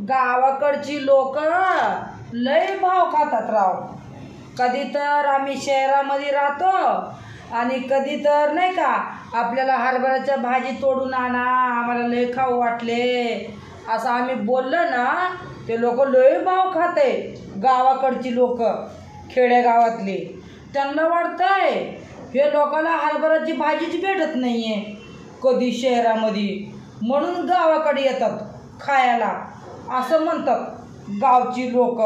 गावाकडची लोक लय भाव खातात राव. कधी तर आम्ही शहरामध्ये राहतो आणि कधी तर नाही का आपल्याला हरभऱ्याच्या भाजी तोडून आणा, आम्हाला लय खाऊ वाटले असं आम्ही बोललं ना, ते लोक लय भाव खाते. गावाकडची लोक खेडेगावातली त्यांना वाटतंय हे लोकांना हरभऱ्याची भाजीच भेटत नाहीये कधी शहरामध्ये, म्हणून गावाकडे येतात खायला असं म्हणतात गावची लोक.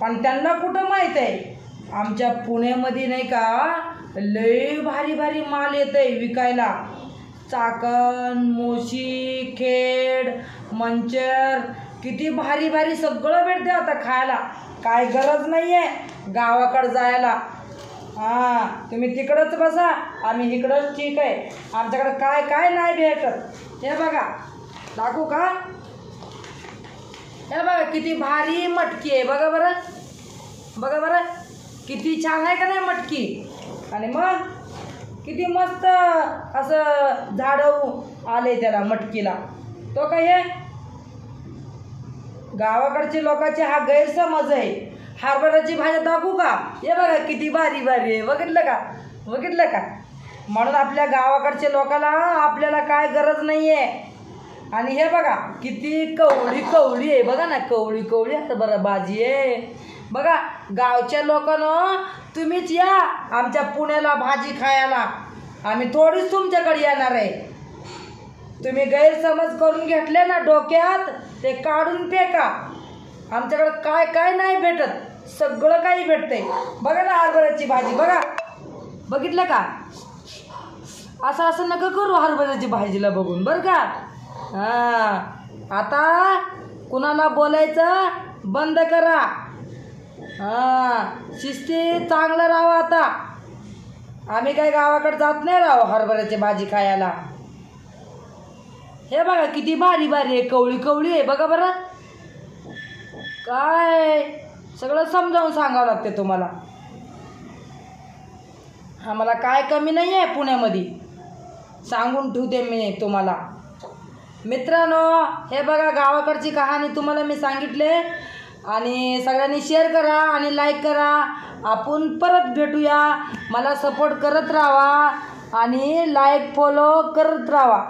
पण त्यांना कुठं माहीत आहे आमच्या पुण्यामध्ये नाही का लय भारी भारी माल येतंय विकायला. चाकण, मोशी, खेड, मंचर किती भारी भारी सगळं भेटते आता खायला. काय गरज नाही आहे गावाकडं जायला. हां, तुम्ही तिकडंच बसा, आम्ही इकडंच ठीक आहे. आमच्याकडं काय काय नाही भेटत. हे बघा दाखवू का? हे बघा किती भारी मटकी आहे. बघा बरं, बघा बरं किती छान आहे का नाही मटकी. आणि मग किती मस्त असं झाडं आले त्याला मटकीला. तो काय हे गावाकडच्या लोकांचे हा गैरसमज आहे. हरभऱ्याची भाजी दाखवू का? हे बघा किती भारी भारी आहे. बघितलं का? बघितलं का? म्हणून आपल्या गावाकडच्या लोकांना आपल्याला काय गरज नाही आहे. आणि हे बघा किती कवळी कवळी आहे. बघा ना कवळी कवळी हरभरा भाजी आहे. बघा गावच्या लोकांना तुम्हीच या आमच्या पुण्याला भाजी खायला, आम्ही थोडीच तुमच्याकडे येणार आहे. तुम्ही गैरसमज करून घेतले ना डोक्यात, ते काढून फेका. आमच्याकडं काय काय नाही भेटत, सगळं काही भेटतंय. बघा ना हरभऱ्याची भाजी बघा, बघितलं का? असं असं नका करू हरभऱ्याची भाजीला बघून बरं का. हां, आता कुणाला बोलायचं बंद करा. हां, शिस्ती चांगलं राहा. आता आम्ही काय गावाकडे जात नाही राव हरभऱ्याची भाजी खायला. हे बघा किती भारी भारी आहे, कवळी कवळी आहे. बघा बरं, काय सगळं समजावून सांगावं लागते तुम्हाला. आम्हाला काय कमी नाही आहे पुण्यामध्ये, सांगून ठेवते मी तुम्हाला. मित्रांनो, हे बघा गावाकडची कहाणी तुम्हाला मी सांगितले. आणि सगळ्यांनी शेअर करा आणि लाईक करा. आपण परत भेटूया. मला सपोर्ट करत राहा आणि लाईक फॉलो करत राहा.